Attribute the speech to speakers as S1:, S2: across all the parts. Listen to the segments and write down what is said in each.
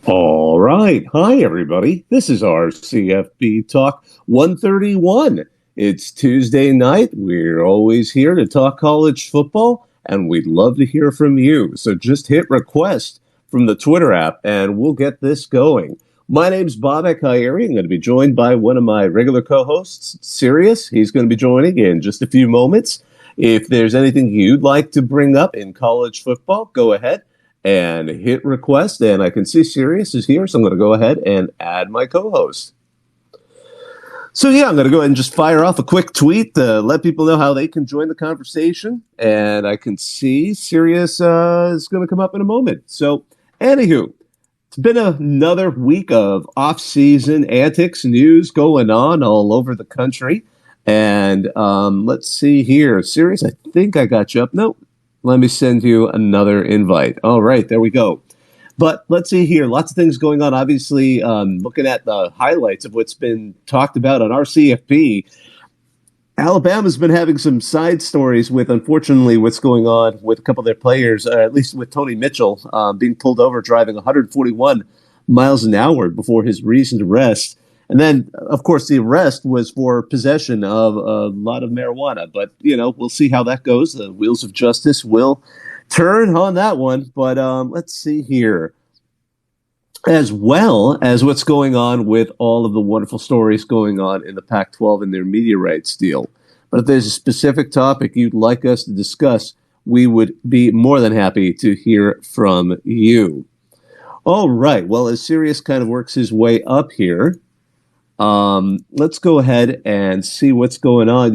S1: All right. Hi, everybody. This is our CFB Talk 131. It's Tuesday night. We're always here to talk college football, and we'd love to hear from you. So just hit request from the Twitter app, and we'll get this going. My name's Bob Akayeri. I'm going to be joined by one of my regular co-hosts, Sirius. He's going to be joining in just a few moments. If there's anything you'd like to bring up in college football, go ahead and hit request. And I can see Sirius is here, so I'm going to go ahead and add my co-host. So yeah, I'm going to go ahead and just fire off a quick tweet to let people know how they can join the conversation. And I can see Sirius is going to come up in a moment. So anywho, it's been another week of off-season antics, news going on all over the country. And let's see here. Sirius, I think I got you up. Nope. Let me send you another invite. All right, there we go. But let's see here. Lots of things going on. Obviously, looking at the highlights of what's been talked about on our CFP, Alabama's been having some side stories with, unfortunately, what's going on with a couple of their players, at least with Tony Mitchell being pulled over driving 141 miles an hour before his recent arrest. And then, of course, the arrest was for possession of a lot of marijuana. But, we'll see how that goes. The wheels of justice will turn on that one. But let's see here. As well as what's going on with all of the wonderful stories going on in the Pac-12 and their media rights deal. But if there's a specific topic you'd like us to discuss, we would be more than happy to hear from you. All right. Well, as Sirius kind of works his way up here, let's go ahead and see what's going on.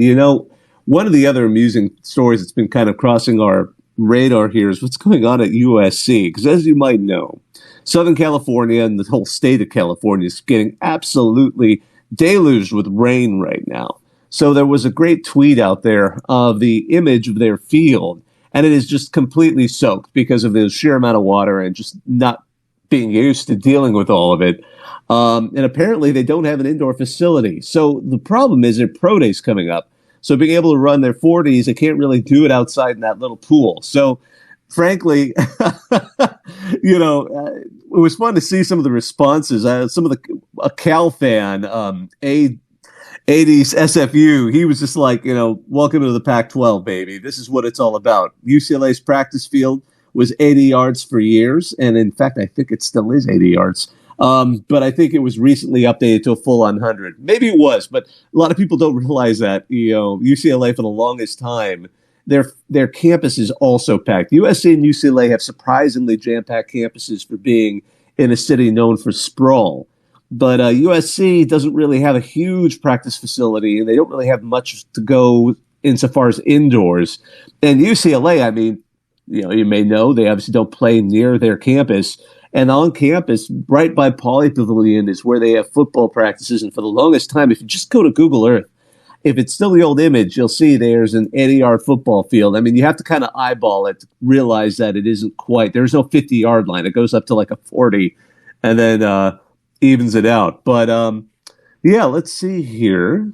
S1: One of the other amusing stories that's been kind of crossing our radar here is what's going on at USC. Because as you might know, Southern California and the whole state of California is getting absolutely deluged with rain right now. So there was a great tweet out there of the image of their field, and it is just completely soaked because of the sheer amount of water and just not being used to dealing with all of it. And apparently they don't have an indoor facility. So the problem is their pro day's coming up. So being able to run their 40s, they can't really do it outside in that little pool. So frankly, it was fun to see some of the responses. Some of a Cal fan, AD's SFU, he was just like, welcome to the Pac-12, baby. This is what it's all about. UCLA's practice field was 80 yards for years. And in fact, I think it still is 80 yards. But I think it was recently updated to a full-on 100. Maybe it was, but a lot of people don't realize that. UCLA for the longest time, their campus is also packed. USC and UCLA have surprisingly jam-packed campuses for being in a city known for sprawl. But USC doesn't really have a huge practice facility, and they don't really have much to go insofar as indoors. And UCLA, I mean, you may know, they obviously don't play near their campus. And on campus, right by Pauley Pavilion, is where they have football practices. And for the longest time, if you just go to Google Earth, if it's still the old image, you'll see there's an 80-yard football field. I mean, you have to kind of eyeball it to realize that it isn't quite. There's no 50-yard line. It goes up to like a 40 and then evens it out. But, yeah, let's see here.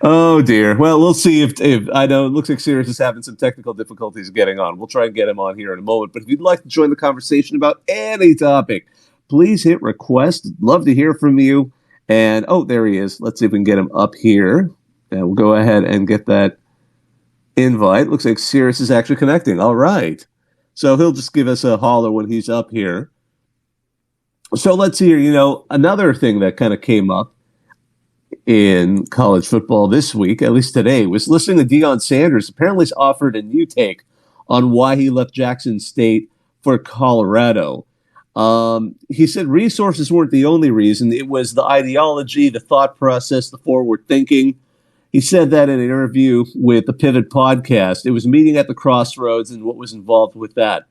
S1: Oh, dear. Well, we'll see if I know it looks like Sirius is having some technical difficulties getting on. We'll try and get him on here in a moment. But if you'd like to join the conversation about any topic, please hit request. Love to hear from you. And, oh, there he is. Let's see if we can get him up here. And we'll go ahead and get that invite. Looks like Sirius is actually connecting. All right. So he'll just give us a holler when he's up here. So let's see here. Another thing that kind of came up in college football this week, at least today, was listening to Deion Sanders. Apparently he's offered a new take on why he left Jackson State for Colorado. He said resources weren't the only reason. It was the ideology, the thought process, the forward thinking. He said that in an interview with the Pivot podcast. It was meeting at the crossroads and what was involved with that.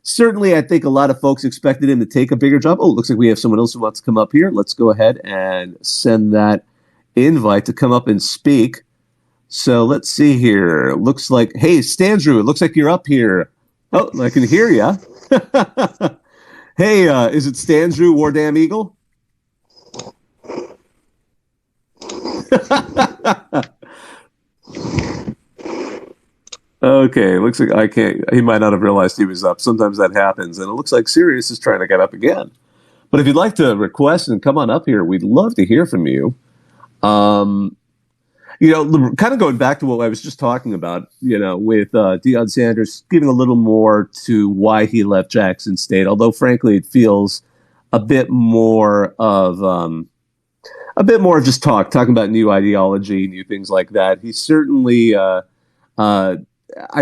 S1: Certainly, I think a lot of folks expected him to take a bigger job. Oh, it looks like we have someone else who wants to come up here. Let's go ahead and send that invite to come up and speak. So let's see here. Looks like, hey, Standrew, it looks like you're up here. Oh, I can hear you. Hey, is it Standrew, Wardam Eagle? Okay, looks like I can't. He might not have realized he was up. Sometimes that happens, and it looks like Sirius is trying to get up again. But if you'd like to request and come on up here, we'd love to hear from you. Um, kind of going back to what I was just talking about, with Deion Sanders giving a little more to why he left Jackson State, although frankly it feels a bit more of just talking about new ideology, new things like that. He certainly, I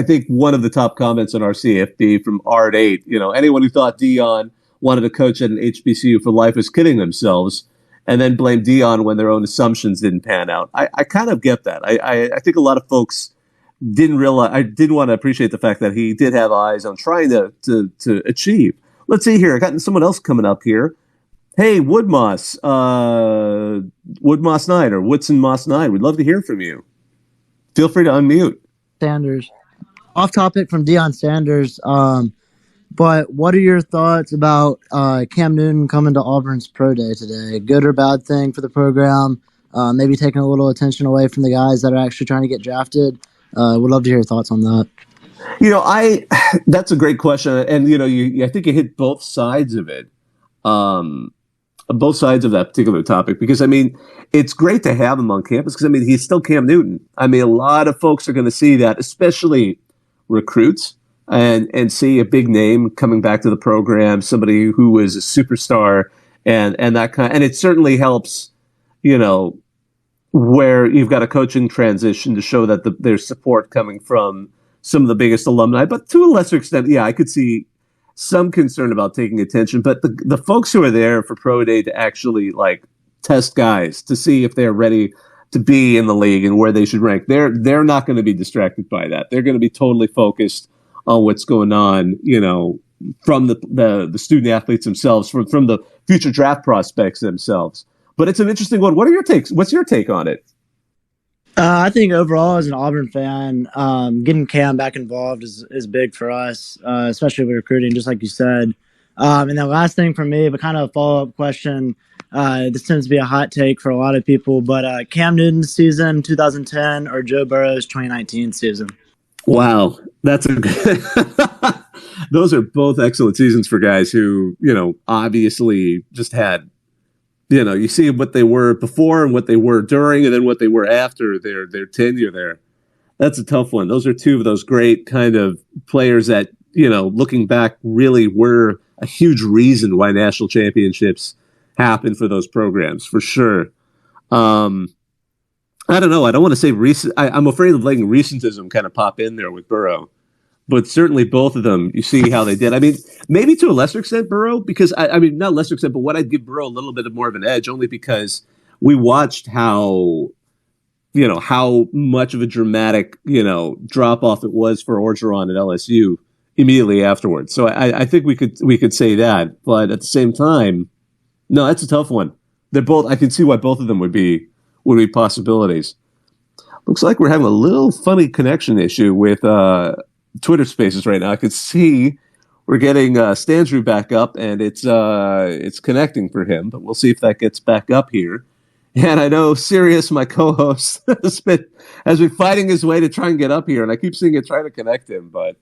S1: think one of the top comments on our CFB from Art 8, anyone who thought Deion wanted to coach at an HBCU for life is kidding themselves, and then blame Deion when their own assumptions didn't pan out. I kind of get that. I think a lot of folks didn't realize. I didn't want to appreciate the fact that he did have eyes on trying to achieve. Let's see here. I got someone else coming up here. Hey, Woodmoss 9 or Woodson Moss 9. We'd love to hear from you. Feel free to unmute.
S2: Sanders. Off topic from Deion Sanders. But what are your thoughts about Cam Newton coming to Auburn's Pro Day today? Good or bad thing for the program? Maybe taking a little attention away from the guys that are actually trying to get drafted? Would love to hear your thoughts on that.
S1: That's a great question. And, I think you hit both sides of it. Both sides of that particular topic, because it's great to have him on campus because he's still Cam Newton. A lot of folks are going to see that, especially recruits, and see a big name coming back to the program, somebody who is a superstar, and that kind. And it certainly helps, where you've got a coaching transition to show that there's support coming from some of the biggest alumni. But to a lesser extent, I could see some concern about taking attention, but the folks who are there for Pro Day to actually test guys to see if they're ready to be in the league and where they should rank, they're not going to be distracted by that. They're going to be totally focused on what's going on, from the student athletes themselves, from the future draft prospects themselves. But it's an interesting one. What are your takes? What's your take on it?
S2: I think overall, as an Auburn fan, getting Cam back involved is big for us, especially with recruiting, just like you said. And the last thing for me, but kind of a follow-up question, this tends to be a hot take for a lot of people, but Cam Newton's season 2010 or Joe Burrow's 2019 season?
S1: Wow, that's a good those are both excellent seasons for guys who, obviously just had, you see what they were before and what they were during and then what they were after their tenure there. That's a tough one. Those are two of those great kind of players that, looking back, really were a huge reason why national championships happened for those programs, for sure. I don't know. I don't want to say recent. I'm afraid of letting recentism kind of pop in there with Burrow. But certainly both of them, you see how they did. Maybe to a lesser extent Burrow, because not lesser extent, but what I'd give Burrow a little bit more of an edge, only because we watched how much of a dramatic, drop off it was for Orgeron at LSU immediately afterwards. So I think we could say that, but at the same time, no, that's a tough one. They're both. I can see why both of them would be possibilities. Looks like we're having a little funny connection issue with Twitter Spaces right now. I could see we're getting Stansrew back up, and it's connecting for him, but we'll see if that gets back up here. And I know Sirius, my co-host, has been fighting his way to try and get up here, and I keep seeing it trying to connect him, but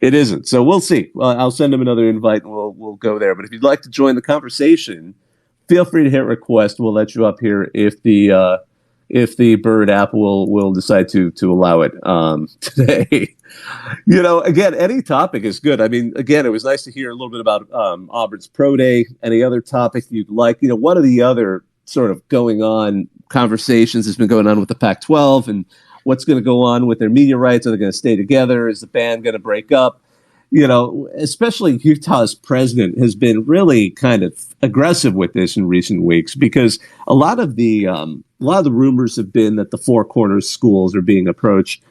S1: it isn't. So we'll see. I'll send him another invite, and we'll go there. But if you'd like to join the conversation, feel free to hit request. We'll let you up here if the Bird app will decide to allow it today. Again, any topic is good. Again, it was nice to hear a little bit about Auburn's Pro Day. Any other topic you'd like? One of the other sort of going on conversations has been going on with the Pac-12 and what's going to go on with their media rights. Are they going to stay together? Is the band going to break up? Especially Utah's president has been really kind of aggressive with this in recent weeks, because a lot of the rumors have been that the Four Corners schools are being approached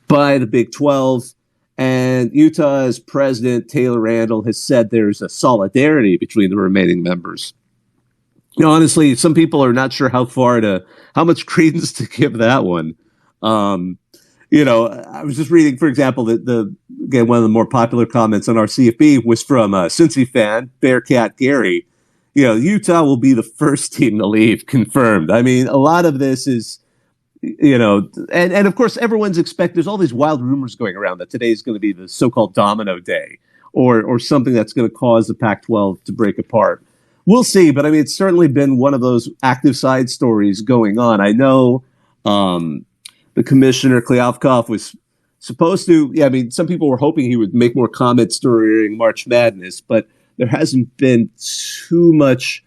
S1: by the Big 12, and Utah's president Taylor Randall has said there's a solidarity between the remaining members. Honestly, some people are not sure how much credence to give that one. I was just reading, for example, again, one of the more popular comments on our CFB was from a Cincy fan, Bearcat Gary. Utah will be the first team to leave, confirmed. A lot of this is, and of course everyone's there's all these wild rumors going around that today is going to be the so-called domino day or something that's going to cause the Pac-12 to break apart. We'll see, but I mean, it's certainly been one of those active side stories going on. I know the commissioner, Kliavkoff, was supposed to, I mean, some people were hoping he would make more comments during March Madness, but there hasn't been too much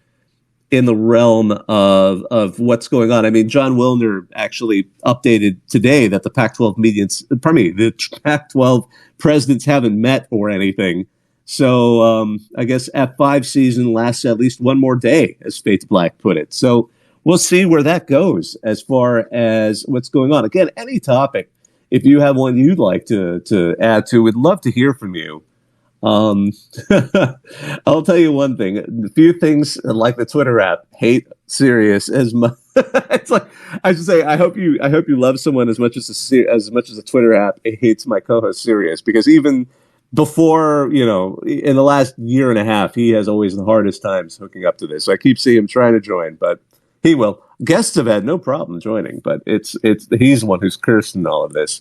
S1: in the realm of what's going on. I mean, John Wilner actually updated today that the the Pac-12 presidents haven't met or anything. So I guess F5 season lasts at least one more day, as Faith Black put it. So we'll see where that goes as far as what's going on. Again, any topic, if you have one you'd like to add to, we'd love to hear from you. I'll tell you one thing. A few things like the Twitter app hate Sirius as much. It's like I should say. I hope you love someone as much as the Twitter app hates my co-host Sirius, because even before, in the last year and a half, he has always the hardest times hooking up to this. So I keep seeing him trying to join, but he will. Guests have had no problem joining, but he's the one who's cursed in all of this.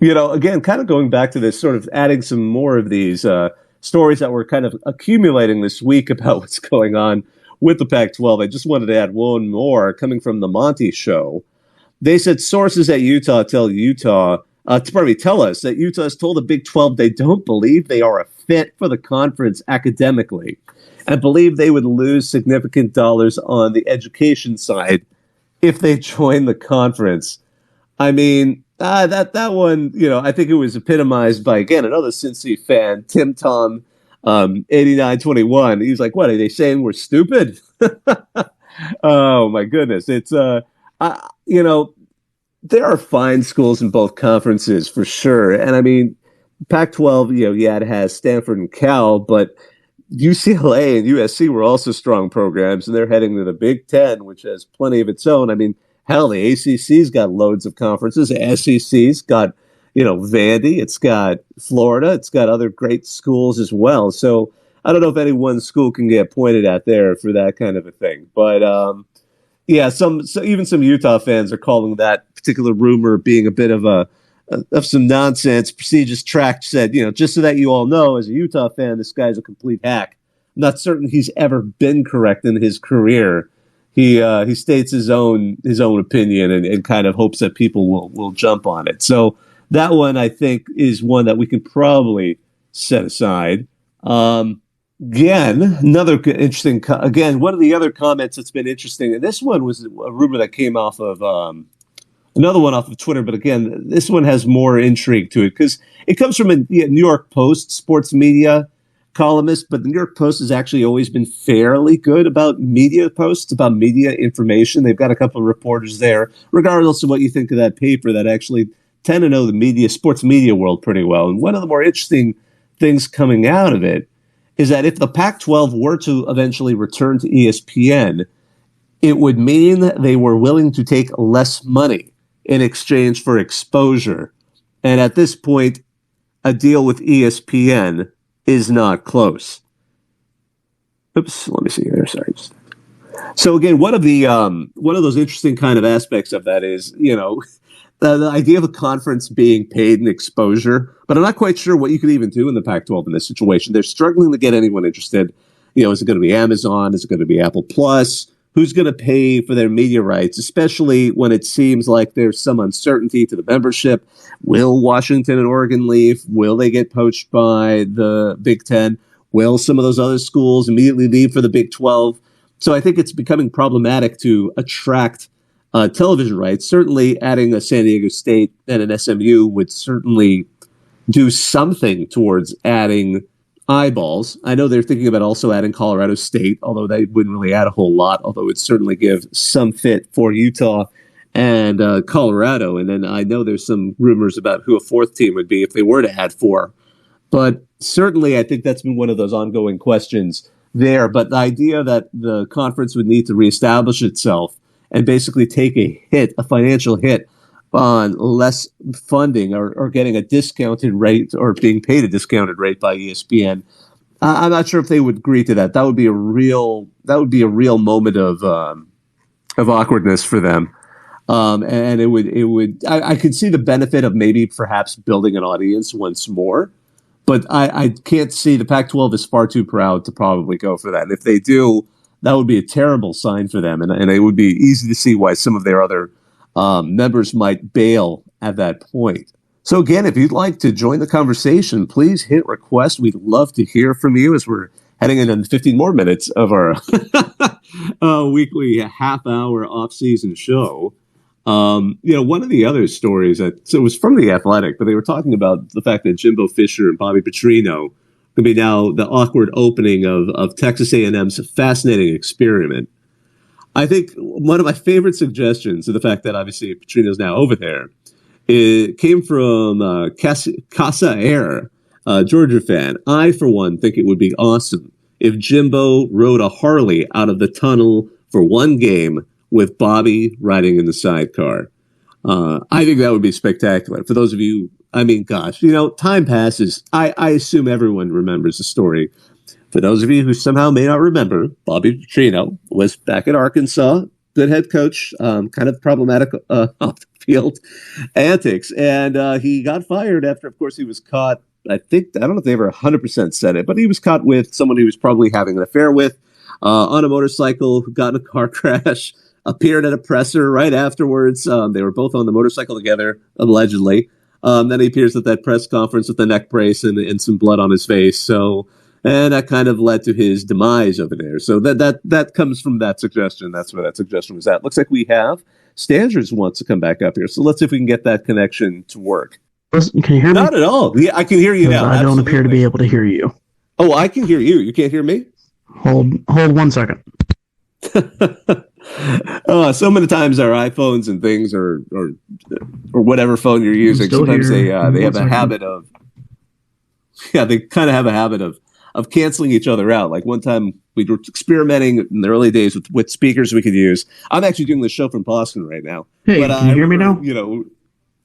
S1: Again, kind of going back to this, sort of adding some more of these stories that were kind of accumulating this week about what's going on with the Pac-12. I just wanted to add one more coming from the Monty Show. They said sources at Utah tell us that Utah has told the Big 12 they don't believe they are a fit for the conference academically and believe they would lose significant dollars on the education side if they join the conference. I mean, that one, I think it was epitomized by, again, another Cincy fan, Tim Tom, 8921. He's like, what, are they saying we're stupid? Oh, my goodness. It's, there are fine schools in both conferences for sure. And I mean, Pac-12, it has Stanford and Cal, but UCLA and USC were also strong programs, and they're heading to the Big Ten, which has plenty of its own. I mean, hell, the ACC's got loads of conferences. The SEC's got, Vandy. It's got Florida. It's got other great schools as well. So I don't know if any one school can get pointed at there for that kind of a thing. But even some Utah fans are calling that particular rumor being a bit of some nonsense. Prestigious Tract said, just so that you all know, as a Utah fan, this guy's a complete hack. I'm not certain he's ever been correct in his career. He states his own opinion and kind of hopes that people will jump on it. So that one, I think, is one that we can probably set aside. Again, another interesting. One of the other comments that's been interesting, and this one was a rumor that came off of another one off of Twitter. But again, this one has more intrigue to it because it comes from a New York Post sports media columnist, but the New York Post has actually always been fairly good about media posts, about media information. They've got a couple of reporters there, regardless of what you think of that paper, that actually tend to know the sports media world pretty well. And one of the more interesting things coming out of it is that if the Pac-12 were to eventually return to ESPN, it would mean that they were willing to take less money in exchange for exposure. And at this point, a deal with ESPN is not close. Oops, let me see here. Sorry. So again, one of those interesting kind of aspects of that is, the idea of a conference being paid in exposure, but I'm not quite sure what you could even do in the Pac-12 in this situation. They're struggling to get anyone interested. Is it going to be Amazon? Is it going to be Apple Plus? Who's going to pay for their media rights, especially when it seems like there's some uncertainty to the membership? Will Washington and Oregon leave? Will they get poached by the Big Ten? Will some of those other schools immediately leave for the Big 12? So I think it's becoming problematic to attract television rights. Certainly adding a San Diego State and an SMU would certainly do something towards adding eyeballs. I know they're thinking about also adding Colorado State, although they wouldn't really add a whole lot, although it'd certainly give some fit for Utah and Colorado. And then I know there's some rumors about who a fourth team would be if they were to add four. But certainly I think that's been one of those ongoing questions there. But the idea that the conference would need to reestablish itself and basically take a financial hit on less funding or getting a discounted rate or being paid a discounted rate by ESPN. I'm not sure if they would agree to that. That would be a real moment of awkwardness for them. And I could see the benefit of maybe perhaps building an audience once more. But I can't see the Pac-12 is far too proud to probably go for that. And if they do, that would be a terrible sign for them. And it would be easy to see why some of their other members might bail at that point. So again, if you'd like to join the conversation, please hit request. We'd love to hear from you as we're heading into 15 more minutes of our weekly half-hour off-season show. One of the other stories so it was from The Athletic, but they were talking about the fact that Jimbo Fisher and Bobby Petrino could be now the awkward opening of Texas A&M's fascinating experiment. I think one of my favorite suggestions of the fact that obviously Petrino's now over there, it came from Casa Air, Georgia fan. I, for one, think it would be awesome if Jimbo rode a Harley out of the tunnel for one game with Bobby riding in the sidecar. I think that would be spectacular. For those of you, I mean, gosh, time passes. I assume everyone remembers the story. For those of you who somehow may not remember, Bobby Petrino was back at Arkansas, good head coach, kind of problematic off the field antics. And he got fired after, of course, he was caught. I don't know if they ever 100% said it, but he was caught with someone he was probably having an affair with on a motorcycle, who got in a car crash, appeared at a presser right afterwards. They were both on the motorcycle together, allegedly. Then he appears at that press conference with the neck brace and some blood on his face. And that kind of led to his demise over there. So that comes from that suggestion. That's where that suggestion was at. Looks like we have Standards wants to come back up here. So let's see if we can get that connection to work.
S3: Listen, can you hear me?
S1: Not at all. Yeah, I can hear you now.
S3: I don't appear to be able to hear you.
S1: Oh, I can hear you. You can't hear me?
S3: Hold 1 second.
S1: So many times our iPhones and things or whatever phone you're using, sometimes they have a habit of they kind of have a habit of canceling each other out. Like one time we were experimenting in the early days with speakers we could use. I'm actually doing the show from Boston right now.
S3: Hey, but, can you hear me now?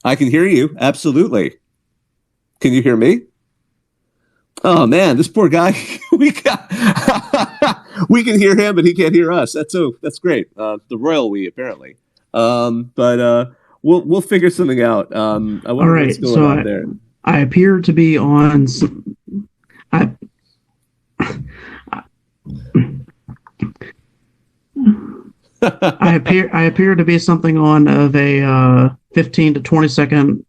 S1: I can hear you. Absolutely. Can you hear me? Oh man, this poor guy. we can hear him, but he can't hear us. That's great. The royal we apparently. But we'll figure something out. I wonder
S3: all right,
S1: what's going on there.
S3: I appear to be on. I appear to be something on of a 15 to 20 second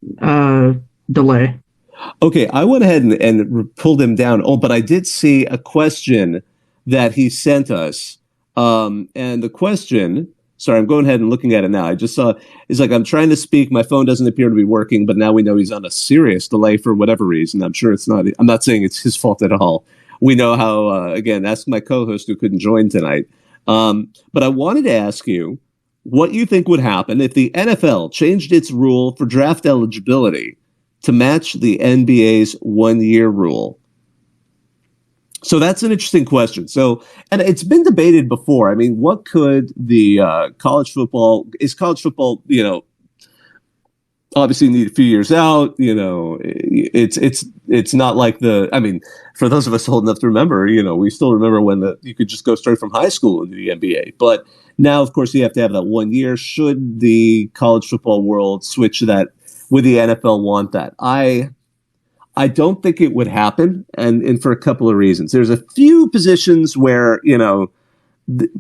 S3: delay.
S1: Okay, I went ahead and pulled him down. Oh, but I did see a question that he sent us. And the question, sorry, I'm going ahead and looking at it now. I just saw, it's like, I'm trying to speak. My phone doesn't appear to be working, but now we know he's on a serious delay for whatever reason. I'm sure I'm not saying it's his fault at all. We know how, again, ask my co-host who couldn't join tonight. But I wanted to ask you what you think would happen if the NFL changed its rule for draft eligibility to match the NBA's 1-year rule. So that's an interesting question. So, and it's been debated before. I mean, what could the college football, obviously need a few years out, it's not like for those of us old enough to remember, we still remember when you could just go straight from high school into the NBA. But now, of course, you have to have that 1 year. Should the college football world switch that? Would the NFL want that? I don't think it would happen, and for a couple of reasons. There's a few positions where,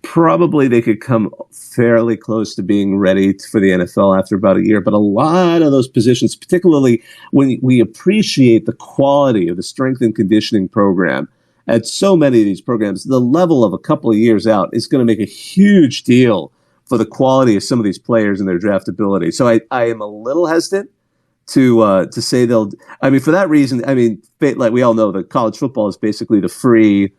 S1: probably they could come fairly close to being ready for the NFL after about a year. But a lot of those positions, particularly when we appreciate the quality of the strength and conditioning program at so many of these programs, the level of a couple of years out is going to make a huge deal for the quality of some of these players and their draftability. So I am a little hesitant to say they'll. I mean, for that reason, like we all know, that college football is basically the free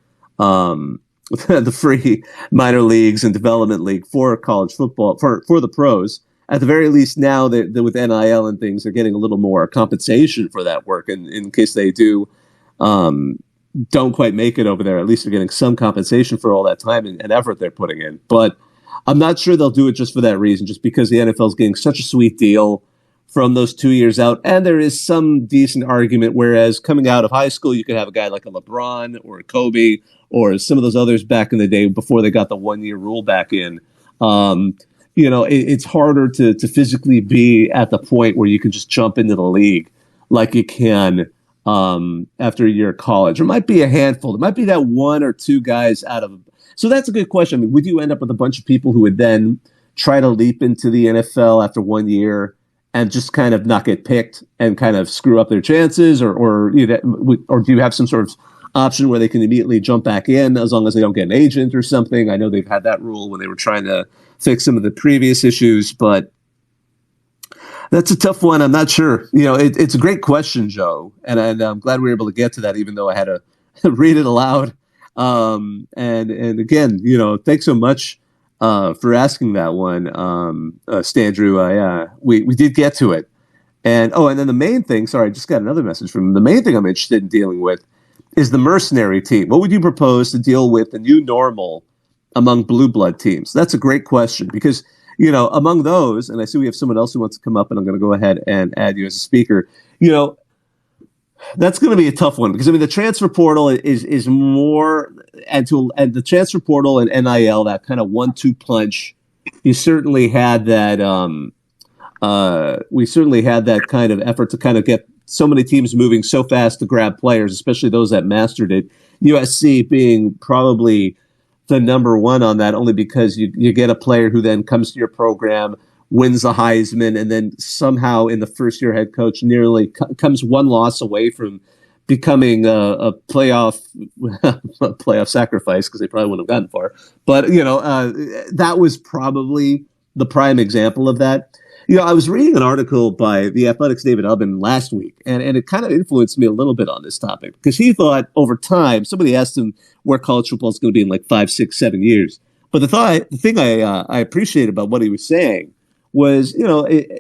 S1: minor leagues and development league for college football for the pros. At the very least, now that with NIL and things, they're getting a little more compensation for that work. And in case they don't quite make it over there, at least they're getting some compensation for all that time and effort they're putting in. But I'm not sure they'll do it just for that reason, just because the NFL is getting such a sweet deal from those 2 years out. And there is some decent argument, whereas coming out of high school, you could have a guy like a LeBron or a Kobe or some of those others back in the day before they got the 1 year rule back in. it's harder to physically be at the point where you can just jump into the league like you can after a year of college. There might be a handful. There might be that one or two guys out of. So that's a good question. I mean, would you end up with a bunch of people who would then try to leap into the NFL after 1 year and just kind of not get picked and kind of screw up their chances, or do you have some sort of option where they can immediately jump back in as long as they don't get an agent or something? I know they've had that rule when they were trying to fix some of the previous issues, but that's a tough one. I'm not sure. It's a great question, Joe, and I'm glad we were able to get to that, even though I had to read it aloud. And again, thanks so much for asking that one, Standrew. We did get to it, and then the main thing. Sorry, I just got another message from him. The main thing I'm interested in dealing with is the mercenary team. What would you propose to deal with the new normal among blue blood teams? That's a great question because, among those, and I see we have someone else who wants to come up, and I'm going to go ahead and add you as a speaker. That's going to be a tough one because the transfer portal is more, and the transfer portal and NIL, that kind of 1-2 punch. You certainly had that. We certainly had that kind of effort to kind of get so many teams moving so fast to grab players, especially those that mastered it. USC being probably the number one on that, only because you get a player who then comes to your program, wins the Heisman, and then somehow in the first year head coach nearly comes one loss away from becoming a playoff sacrifice, because they probably wouldn't have gotten far. But that was probably the prime example of that. I was reading an article by The Athletic's David Ubben last week, and it kind of influenced me a little bit on this topic, because he thought over time, somebody asked him where college football is going to be in like 5, 6, 7 years. But the thing I appreciate about what he was saying was,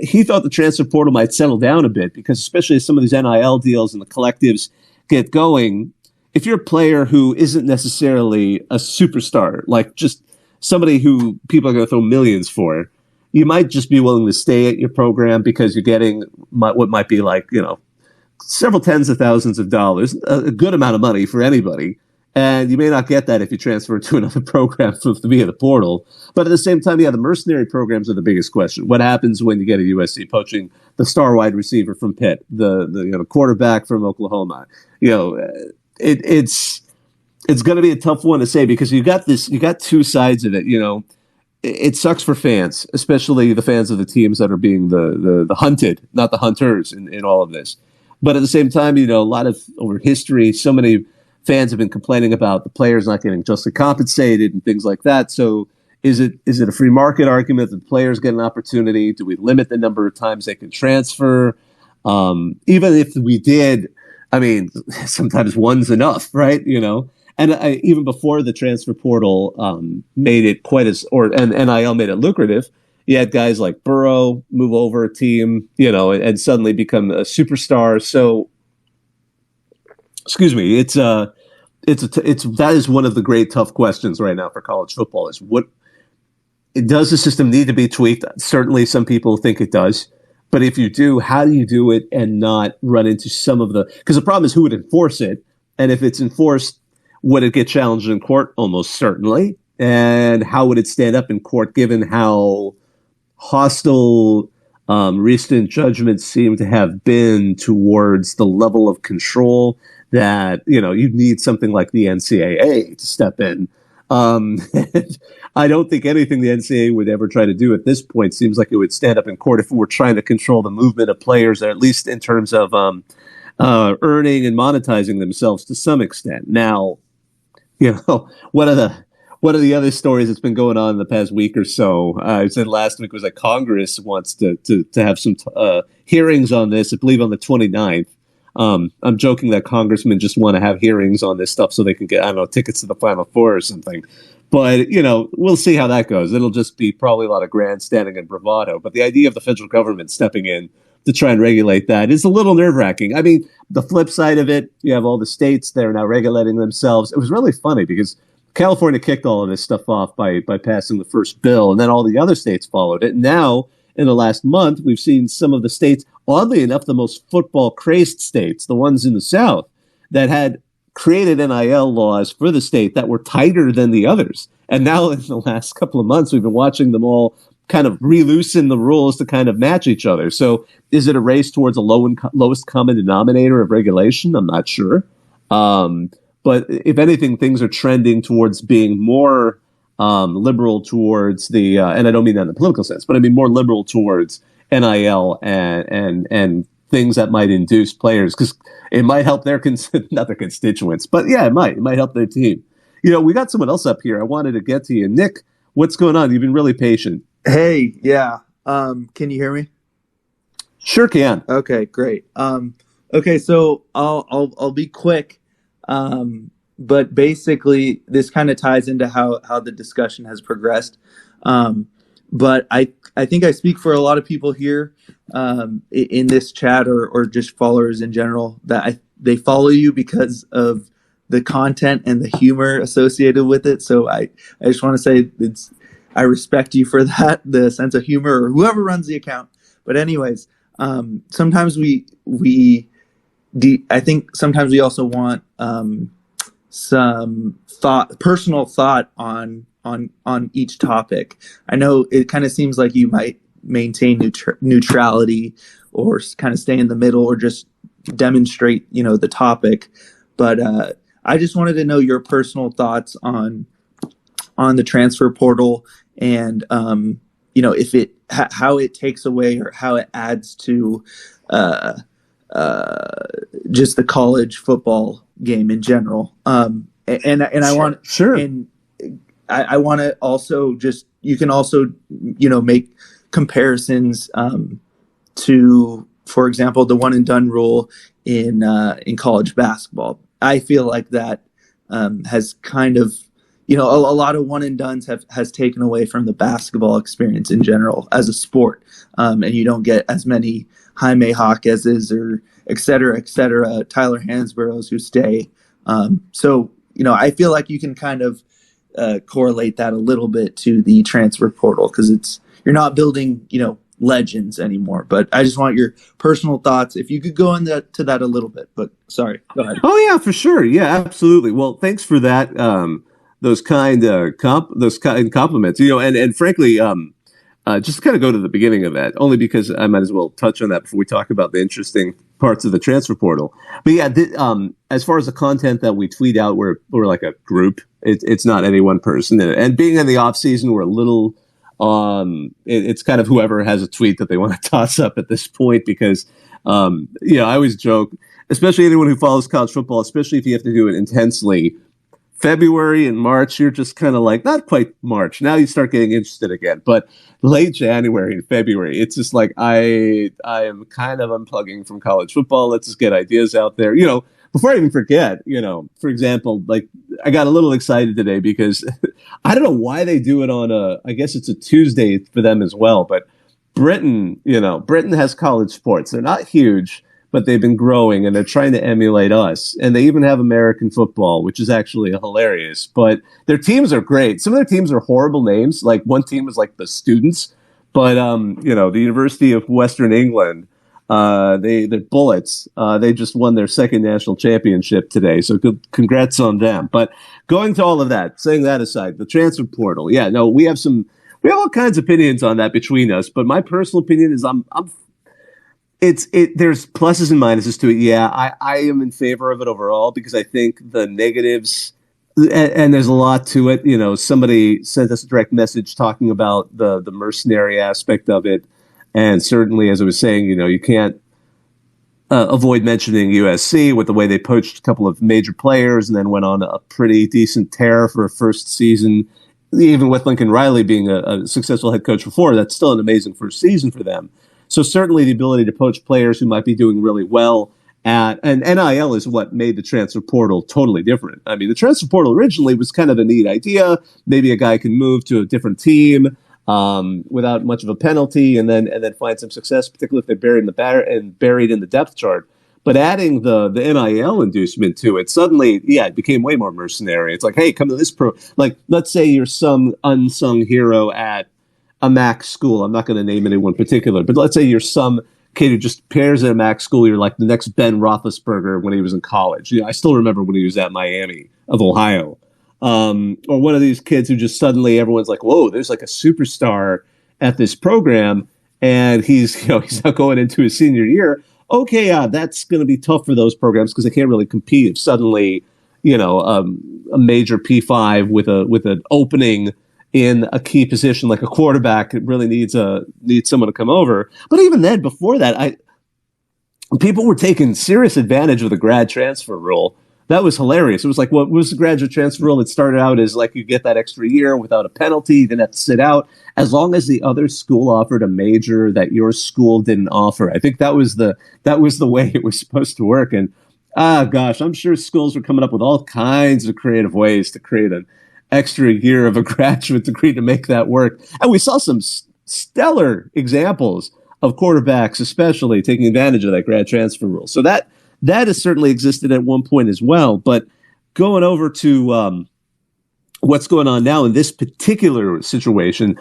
S1: he thought the transfer portal might settle down a bit, because especially as some of these NIL deals and the collectives get going, if you're a player who isn't necessarily a superstar, like just somebody who people are going to throw millions for, you might just be willing to stay at your program because you're getting what might be like, several tens of thousands of dollars, a good amount of money for anybody. And you may not get that if you transfer to another program via the portal. But at the same time, the mercenary programs are the biggest question. What happens when you get a USC poaching the star wide receiver from Pitt, the quarterback from Oklahoma? It's going to be a tough one to say, because you got two sides of it. It sucks for fans, especially the fans of the teams that are being the hunted, not the hunters in all of this. But at the same time, a lot of over history, so many fans have been complaining about the players not getting justly compensated and things like that. So is it a free market argument that the players get an opportunity? Do we limit the number of times they can transfer? Even if we did, sometimes one's enough, right? And even before the transfer portal made it and NIL made it lucrative, you had guys like Burrow move over a team, and suddenly become a superstar. So, excuse me, that is one of the great tough questions right now for college football. Is does the system need to be tweaked? Certainly, some people think it does. But if you do, how do you do it and not run into some of because the problem is who would enforce it, and if it's enforced, would it get challenged in court? Almost certainly. And how would it stand up in court, given how hostile recent judgments seem to have been towards the level of control that, you'd need something like the NCAA to step in. I don't think anything the NCAA would ever try to do at this point seems like it would stand up in court if we were trying to control the movement of players, or at least in terms of earning and monetizing themselves to some extent. Now, one of the other stories that's been going on in the past week or so, I said last week, was that Congress wants to have some hearings on this, I believe on the 29th. I'm joking that congressmen just want to have hearings on this stuff so they can get, tickets to the Final Four or something. But, we'll see how that goes. It'll just be probably a lot of grandstanding and bravado. But the idea of the federal government stepping in to try and regulate that is a little nerve-wracking. The flip side of it, you have all the states that are now regulating themselves. It was really funny because California kicked all of this stuff off by passing the first bill, and then all the other states followed it. And now, in the last month, we've seen some of the states, oddly enough, the most football-crazed states, the ones in the South, that had created NIL laws for the state that were tighter than the others. And now, in the last couple of months, we've been watching them all kind of re-loosen the rules to kind of match each other. So is it a race towards a lowest common denominator of regulation? I'm not sure. But if anything, things are trending towards being more liberal towards the, and I don't mean that in the political sense, but I mean more liberal towards NIL and things that might induce players, because it might help their not their constituents, but yeah, it might help their team. We got someone else up here. I wanted to get to you, Nick. What's going on? You've been really patient.
S4: Hey, yeah. Can you hear me?
S1: Sure can.
S4: Okay, great. Okay, so I'll be quick. But basically, this kind of ties into how the discussion has progressed. But I think I speak for a lot of people here in this chat or just followers in general, that they follow you because of the content and the humor associated with it. So I just want to say I respect you for that, the sense of humor, or whoever runs the account. But anyways, sometimes I think sometimes we also want some personal thought on each topic. I know it kind of seems like you might maintain neutrality or kind of stay in the middle or just demonstrate, the topic. But I just wanted to know your personal thoughts on the transfer portal and, if how it takes away or how it adds to just the college football game in general. And I want,
S1: sure.
S4: And I want to also you can also, make comparisons to, for example, the one and done rule in college basketball. I feel like that has kind of, a lot of one and dones has taken away from the basketball experience in general as a sport. And you don't get as many Jaime Jaquez's or et cetera, Tyler Hansboroughs who stay. So, I feel like you can kind of correlate that a little bit to the transfer portal, because you're not building, legends anymore. But I just want your personal thoughts. If you could go into that a little bit, but sorry, go ahead.
S1: Oh yeah, for sure. Yeah, absolutely. Well, thanks for that. Those kind compliments, and frankly, just kind of go to the beginning of that, only because I might as well touch on that before we talk about the interesting parts of the transfer portal. But yeah, as far as the content that we tweet out, we're like a group. It's not any one person. And being in the off season, we're a little, it's kind of whoever has a tweet that they want to toss up at this point, because, I always joke, especially anyone who follows college football, especially if you have to do it intensely, February and March, you're just kind of like, not quite March. Now you start getting interested again. But late January and February, it's just like, I am kind of unplugging from college football. Let's just get ideas out there. Before I even forget, for example, like I got a little excited today because I don't know why they do it on I guess it's a Tuesday for them as well. But Britain has college sports. They're not huge, but they've been growing and they're trying to emulate us. And they even have American football, which is actually hilarious. But their teams are great. Some of their teams are horrible names. Like one team is like the Students, but the University of Western England, they're Bullets. They just won their second national championship today. So congrats on them. But going to all of that, saying that aside, the transfer portal. Yeah, no, we have all kinds of opinions on that between us. But my personal opinion is there's pluses and minuses to it. Yeah, I am in favor of it overall, because I think the negatives, and there's a lot to it. Somebody sent us a direct message talking about the mercenary aspect of it. And certainly, as I was saying, you can't avoid mentioning USC with the way they poached a couple of major players and then went on a pretty decent tear for a first season. Even with Lincoln Riley being a successful head coach before, that's still an amazing first season for them. So certainly the ability to poach players who might be doing really well and NIL is what made the transfer portal totally different. I mean, the transfer portal originally was kind of a neat idea. Maybe a guy can move to a different team without much of a penalty and then find some success, particularly if they're buried in the depth chart. But adding the NIL inducement to it, suddenly, it became way more mercenary. It's like, hey, come to this like, let's say you're some unsung hero at a MAC school. I'm not going to name anyone particular, but let's say you're some kid who just pairs at a MAC school. You're like the next Ben Roethlisberger when he was in college. I still remember when he was at Miami of Ohio. Or one of these kids who just suddenly everyone's like, whoa, there's like a superstar at this program, and he's now going into his senior year. Okay, that's going to be tough for those programs because they can't really compete if suddenly, a major P5 with an opening in a key position like a quarterback, it really needs someone to come over. But even then, before that, people were taking serious advantage of the grad transfer rule. That was hilarious. It was like, what was the graduate transfer rule? It started out as like you get that extra year without a penalty. You didn't have to sit out as long as the other school offered a major that your school didn't offer. I think that was the way it was supposed to work. And gosh, I'm sure schools were coming up with all kinds of creative ways to create an extra year of a graduate degree to make that work. And we saw some stellar examples of quarterbacks, especially taking advantage of that grad transfer rule. So that has certainly existed at one point as well. But going over to what's going on now in this particular situation,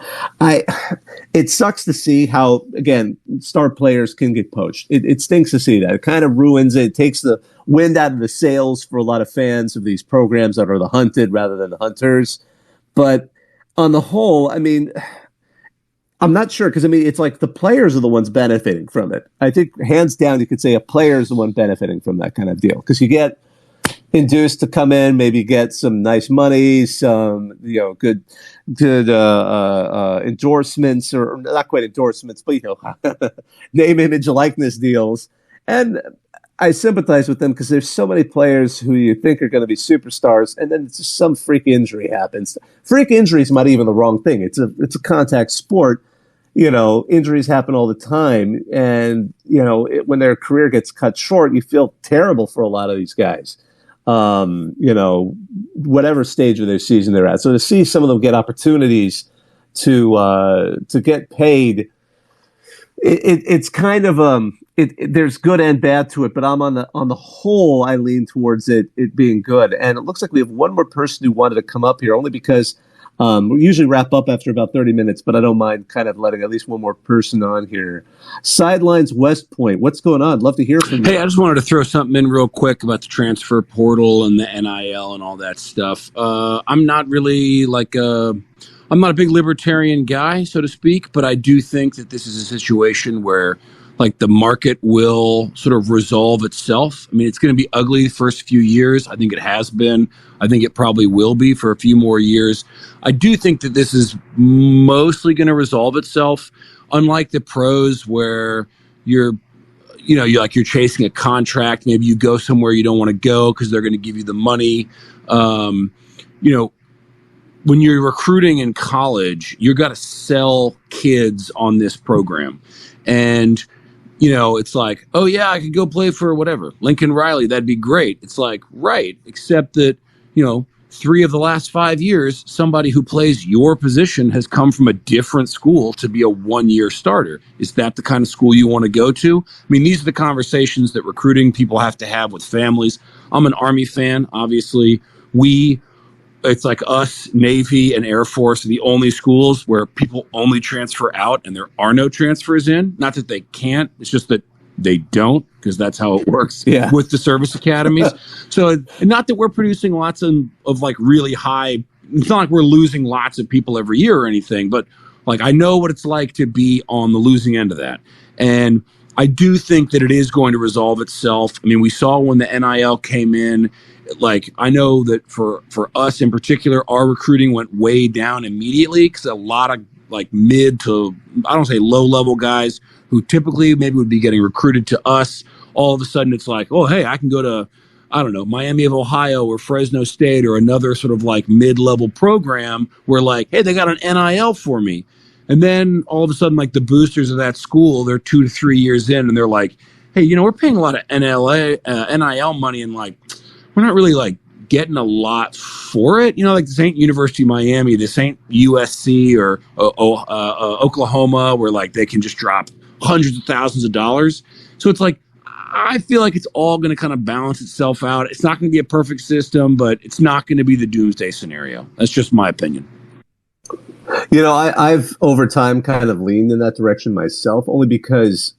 S1: it sucks to see how, again, star players can get poached. It stinks to see that. It kind of ruins it. It takes the wind out of the sails for a lot of fans of these programs that are the hunted rather than the hunters. But on the whole, I mean, I'm not sure because, I mean, it's like the players are the ones benefiting from it. I think hands down, you could say a player is the one benefiting from that kind of deal because you get induced to come in, maybe get some nice money, some good endorsements, or not quite endorsements, but name, image, likeness deals. And I sympathize with them because there's so many players who you think are going to be superstars, and then just some freak injury happens. Freak injury is not even the wrong thing. It's a contact sport. Injuries happen all the time, and when their career gets cut short, you feel terrible for a lot of these guys. Whatever stage of their season they're at. So to see some of them get opportunities to get paid, it's kind of there's good and bad to it. But I'm on the whole, I lean towards it being good. And it looks like we have one more person who wanted to come up here, only because we usually wrap up after about 30 minutes, but I don't mind kind of letting at least one more person on here. Sidelines West Point, what's going on? Love to hear from you.
S5: Hey, I just wanted to throw something in real quick about the transfer portal and the NIL and all that stuff. I'm not really I'm not a big libertarian guy, so to speak, but I do think that this is a situation where the market will sort of resolve itself. I mean, it's going to be ugly the first few years. I think it has been. I think it probably will be for a few more years. I do think that this is mostly going to resolve itself, unlike the pros where you're chasing a contract. Maybe you go somewhere you don't want to go because they're going to give you the money. When you're recruiting in college, you've got to sell kids on this program. And it's like, oh yeah, I could go play for whatever, Lincoln Riley. That'd be great. It's like, right. Except that, 3 of the last 5 years, somebody who plays your position has come from a different school to be a 1-year starter. Is that the kind of school you want to go to? I mean, these are the conversations that recruiting people have to have with families. I'm an Army fan. Obviously, it's like us, Navy, and Air Force are the only schools where people only transfer out and there are no transfers in. Not that they can't, it's just that they don't, because that's how it works with the service academies. So not that we're producing lots of really high, it's not like we're losing lots of people every year or anything, but I know what it's like to be on the losing end of that. And I do think that it is going to resolve itself. I mean, we saw when the NIL came in, I know that for us in particular, our recruiting went way down immediately because a lot of mid to, I don't say low level guys who typically maybe would be getting recruited to us. All of a sudden it's like, oh, hey, I can go to, I don't know, Miami of Ohio or Fresno State or another sort of mid-level program where hey, they got an NIL for me. And then all of a sudden, the boosters of that school, they're 2 to 3 years in and they're like, hey, we're paying a lot of NIL money and we're not really getting a lot for it. This ain't University of Miami, this ain't USC or Oklahoma where they can just drop hundreds of thousands of dollars. So it's I feel like it's all going to kind of balance itself out. It's not going to be a perfect system, but it's not going to be the doomsday scenario. That's just my opinion.
S1: I've over time kind of leaned in that direction myself, only because,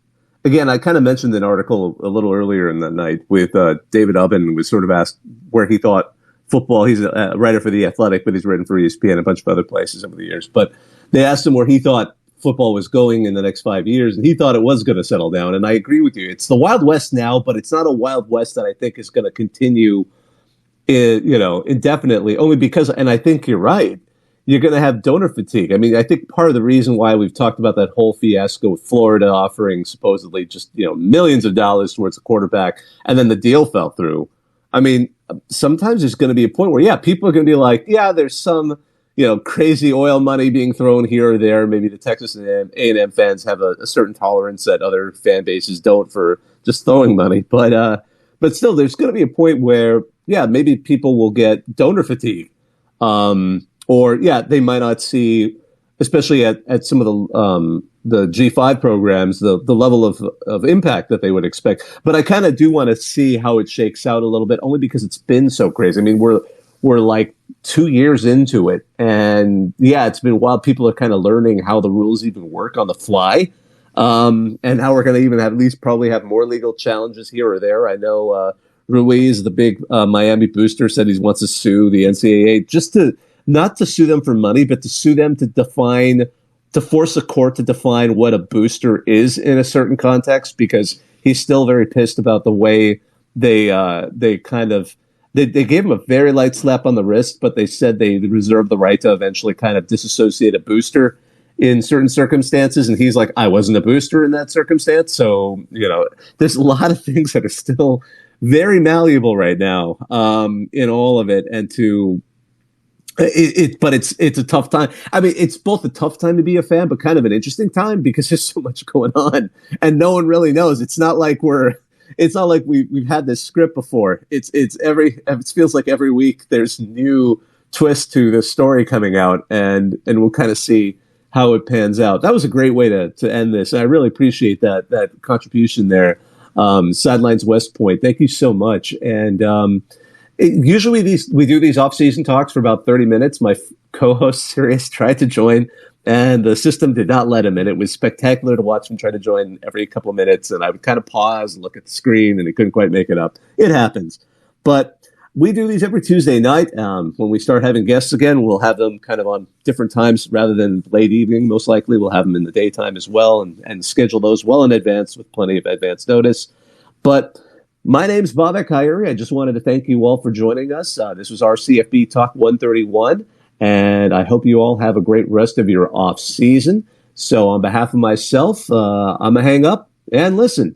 S1: again, I kind of mentioned an article a little earlier in the night with David Ubben, was sort of asked where he thought football, he's a writer for The Athletic, but he's written for ESPN and a bunch of other places over the years. But they asked him where he thought football was going in the next 5 years, and he thought it was going to settle down. And I agree with you. It's the Wild West now, but it's not a Wild West that I think is going to continue, indefinitely. Only because, and I think you're right, you're going to have donor fatigue. I mean, I think part of the reason why we've talked about that whole fiasco with Florida offering supposedly just millions of dollars towards a quarterback, and then the deal fell through. I mean, sometimes there's going to be a point where, people are going to be like, there's some crazy oil money being thrown here or there. Maybe the Texas A&M fans have a certain tolerance that other fan bases don't for just throwing money. But still, there's going to be a point where, maybe people will get donor fatigue. Or they might not see, especially at some of the G5 programs, the level of impact that they would expect. But I kind of do want to see how it shakes out a little bit, only because it's been so crazy. I mean, we're like 2 years into it, and it's been wild. People are kind of learning how the rules even work on the fly, and how we're going to even probably have more legal challenges here or there. I know Ruiz, the big Miami booster, said he wants to sue the NCAA just to not to sue them for money, but to sue them to force a court to define what a booster is in a certain context, because he's still very pissed about the way they gave him a very light slap on the wrist, but they said they reserve the right to eventually kind of disassociate a booster in certain circumstances. And he's like, I wasn't a booster in that circumstance. So, there's a lot of things that are still very malleable right now in all of it. And but it's a tough time. I mean, it's both a tough time to be a fan, but kind of an interesting time because there's so much going on and no one really knows. It's not like we've had this script before. It feels like every week there's new twist to the story coming out, and we'll kind of see how it pans out. That was a great way to end this. I really appreciate that contribution there. Sidelines West Point. Thank you so much. And, usually we do these off-season talks for about 30 minutes. My co-host Sirius tried to join, and the system did not let him in. It was spectacular to watch him try to join every couple of minutes, and I would kind of pause and look at the screen, and he couldn't quite make it up. It happens. But we do these every Tuesday night. When we start having guests again, we'll have them kind of on different times rather than late evening. Most likely we'll have them in the daytime as well, and schedule those well in advance with plenty of advance notice. But my name's Bobak Kyrie. I just wanted to thank you all for joining us. This was our CFB Talk 131, and I hope you all have a great rest of your off season. So on behalf of myself, I'm going to hang up and listen.